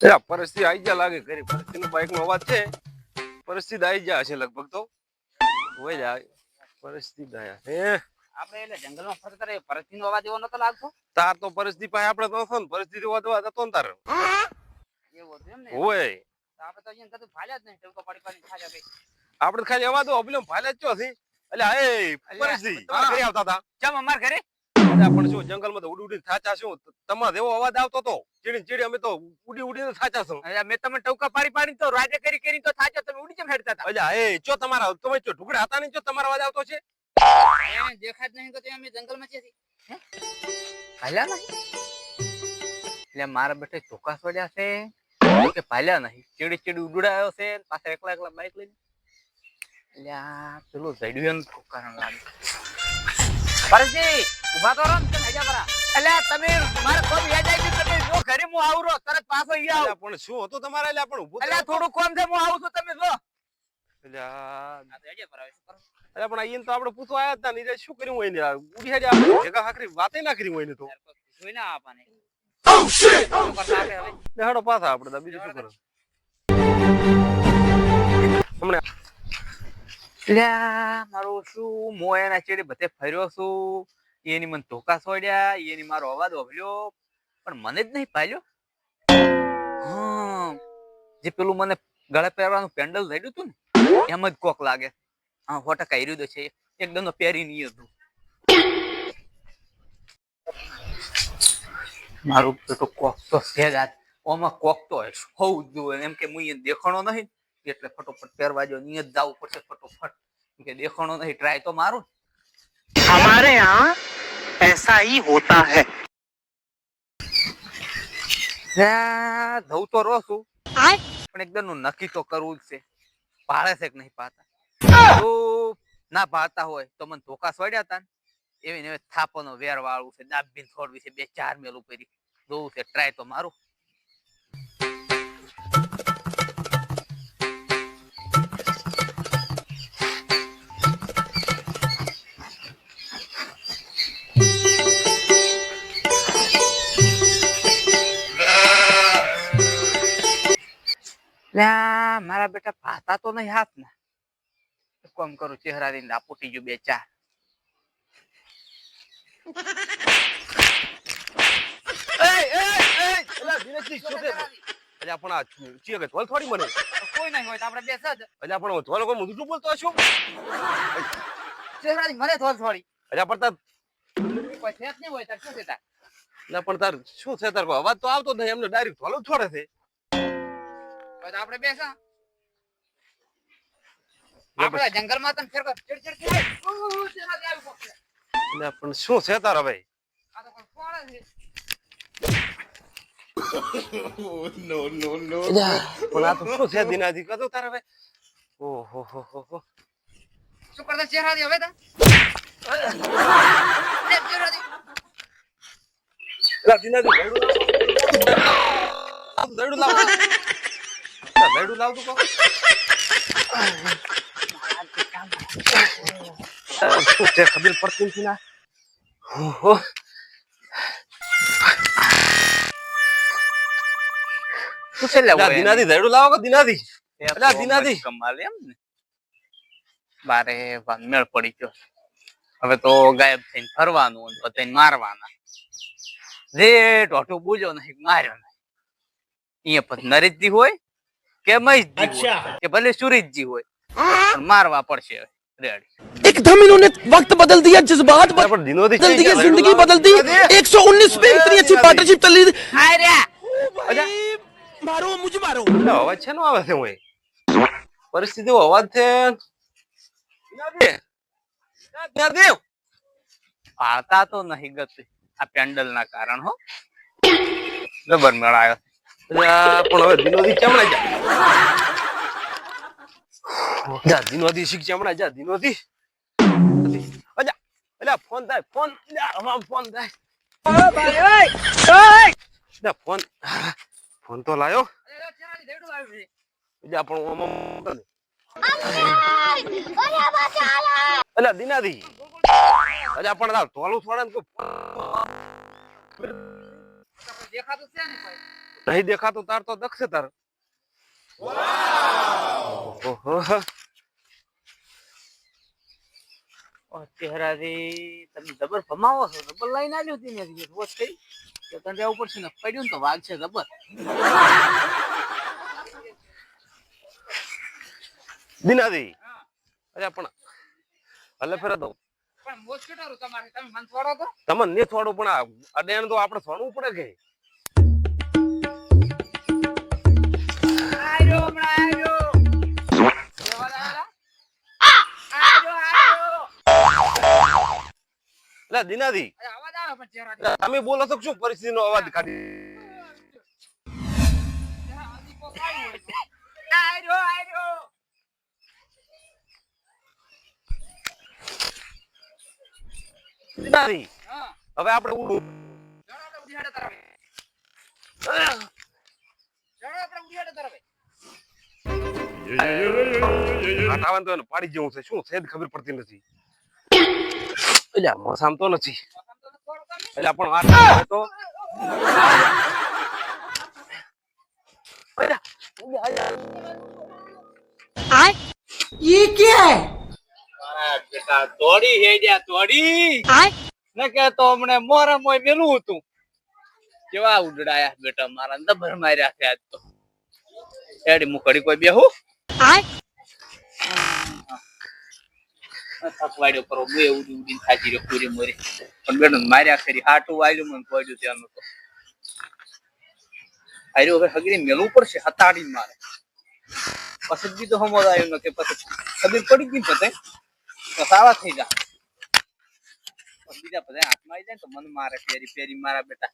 પરિસ્થિતિ આવી જા લાગે ઘરે પરિસ્થિતિ બાઈક નો અવાજ છે પરિસ્થિતિ આવી જા છે લગભગ તો હોય જાય પરિસ્થિતિ આયા હે આપણે એટલે જંગલમાં ફરતા રહે પરિસ્થિતિનો અવાજ એવો નતો લાગતો તાર તો પરિસ્થિતિ પાસે આપણે તો ને પરિસ્થિતિ અવાજ હતો ને તાર એવું હતું એમ ને હોય આપણે તો અહીંયા કદું ભાલ્યા જ નહીં ટૂંકો પડી પડી ખાજા કઈ આપણે ખાલી અવાજ અબલો ભાલે જ છો છે એટલે એ પરિસ્થિતિ તમારા ઘરે આવતા હતા ચમ અમાર ઘરે પણ શું જંગલમાં તો ઉડી ઉડીને થાચા શું તમારે એવો અવાજ આવતો તો ચીડી ચીડી અમે તો ઉડી ઉડીને થાચા છો મેં તમે ટૂંકા પાડી પાડી તો રાજે કરી તો થાચા તમે ઉડી કેમ હેડતા હતા અજા એ ચો તમારા તમે ચો ઢુકડા હતા ને ચો તમારો અવાજ આવતો છે એને દેખાત નહીં કે અમે જંગલમાં છીએ હે ભાલ્યા નહીં એટલે મારા બેટે ધોકા છોડ્યા છે કે ભાલ્યા નહીં ચીડી ચીડી ઉડાયો છે પાછા એકલા એકલા બાઈક લઈને એટલે આ પેલું જડ્યું કારણ લાગે પરજી ઉભા તો રહો ને તમે હેજા પરા એટલે તમે મારે કોમ યાદ આવી તમે જો ઘરે હું આવરો તરત પાછો ઈ આવ પણ શું હતું તમારે એટલે પણ ઊભું એટલે થોડું કોમ છે હું આવું છું તમે જો એટલે આ તો હેજા પરા શું કરો અરે પણ અહીંયા તો આપણે પૂછવા આયા હતા ને શું કર્યું હોય ને ઉડી હેડે આપણે ભેગા હાકરી વાતે ના કરી હોય ને તો જોઈ ના આપાને હેડો પાછા આપણે બીજું શું કરો હમણે મારું શું મો એના ચેડે બધે ફર્યો છું એની મને ધોકા છોડ્યા એની મારો અવાજ ઓભલ્યો પણ મને જ નહીં પાલ્યો જે પેલું મને ગળે પહેરવાનું પેન્ડલ રેડ્યું હતું ને એમ જ કોક લાગે હા ફોટા કર્યું તો છે એકદમ પહેરી નહીં હતું મારું તો કોક તો છે જ ઓમાં કોક તો હોવું જ જોઈએ એમ કે હું દેખાણો નહીં એટલે ફટોફટ પહેરવા જો નિયત જવું પડશે ફટોફટ કે દેખાણો નહીં ટ્રાય તો મારું हमारे यहाँ ऐसा ही होता है જવું તો રહું છું પણ એકદમ નું નક્કી તો કરવું જ છે પાળે છે કે નહીં પાતા તો ના પાતા હોય તો મને ધોકા છોડ્યા હતા એવી ને થાપોનો વેર વાળું છે દાબીન છોડવી છે 2-4 મેલ ઉપર જોવું છે ટ્રાય તો મારું મારા બેટા ભાતા તો નહીં હાથ ને કોમ કરું ચહેરા ની લાપોટી જો 2-4 થોડી મને કોઈ નહીં હોય તો આપણે બેસ જ અલ્યા પણ થોડો કોઈ ઊંધું બોલતો હશો ચહેરા મને થોડી અલ્યા પણ તાર કોઈ સેટ નહીં હોય તાર શું છે તાર ના પણ તાર શું છે તાર અવાજ તો આવતો જ નહીં એમને ડાયરેક્ટ થોડો છોડે છે આપણે બેસા આપણે જંગલમાં તને ફેર ચડ પણ શું છે તારા ભાઈ આ તો કોઈ ફોડે છે પણ આ તો શું છે દિનાથી કદો તારા ભાઈ ઓહો હો હો હો શું કરતા ચહેરા દી હવે તા દિનાથી દડું લાવ દડું લાવ તું શું છે ખબર પડતી નથી ના ઓહો શું છે લેવો દિનાથી દડું લાવો કે દિનાથી અલા દિનાથી કમાલ એમ ને બારે મેળ પડી ગયો હવે તો ગાયબ થઈને ફરવાનું બધાને મારવાના જે ટોટો બોલ્યો નહીં માર્યો નહીં અહીંયા પછી નરેશજી હોય કે મહેશજી હોય કે ભલે સુરેશજી હોય પણ મારવા પડશે રેડી एकदम इन्होंने वक्त बदल दिया जज्बात પણ દિનોથી बदल दिए जिंदगी बदल दी 119 में इतनी अच्छी पार्टनरशिप चल रही थी હાય રે भाई मारो मुझे मारो અવાજ છે નો આવે છે હું પરિસ્થિતિ અવાજ છે પાળતા તો નહીં ગત આ પેન્ડલ ના કારણ હો જબર મેળ આવ્યો પણ હવે દિનોથી કેમ ના જા દિનોથી શીખ હમણાં જા દિનોથી અજા અલ્યા ફોન થાય ફોન ફોન થાય ફોન ફોન તો લાયો જા પણ અલ્યા દિનાથી અલ્યા પણ તોલું થોડા ને દેખાતું છે ને નહીં દેખાતું તાર તો દક્ષ તાર. ઓહો. ઓ ચહેરાજી તમે જબર ભમાવો છો, જબર લાઈન આવી હતી ને રોજ થઈ કે તને રહેવું પડશે ને, પડ્યું ને તો વાઘ છે જબર. દિનાદી અરે પણ હલે ફેરા દો પણ મોજ કેટલારું તમારે, તમે મન છોડો તો. તમને ને થોડું પણ આ અડેણ તો આપણે છોડવું પડે કે. આયો હમણાં આયો. કેવા લાયા? આયો. એટલે દિનાદી અરે અવાજ આવે પણ ચહેરા એટલે તમે બોલો છો કે શું પરિસ્થિતિનો અવાજ કાઢી. આયો. દિનાદી હા હવે આપણે જણો આપણે ઉડીહાડે તરવે. જણો આપણે ઉડીહાડે તરવે. આટાવાન તો એને પાડી જેવું છે, શું છે જ ખબર પડતી નથી. એટલે મોસામ તો નથી, એટલે પણ વાત તો ये क्या है બેટા તોડી હેડ્યા તોડી ન કે તો હમણે મોરા મોય મેલું હતું. કેવા ઉડડાયા બેટા મારા દબર માર્યા છે આજ તો. એડી મુકડી કોઈ બેહુ થકવાડ્યો કરો બે ઉડી ઉડીને થાકી રહ્યો પૂરી મોરી. પણ બેટા માર્યા ખરી હાટું આવ્યું મને પડ્યું ત્યાંનું તો. આર્યો હવે હગરી મેલવું પડશે હતાડી મારે. પછી બી તો હમો આવ્યો નથી, પછી ખબર પડી ગઈ પતે તો સાવા થઈ જા. બીજા બધા હાથમાં આવી જાય તો મને મારે પેરી પેરી મારા બેટા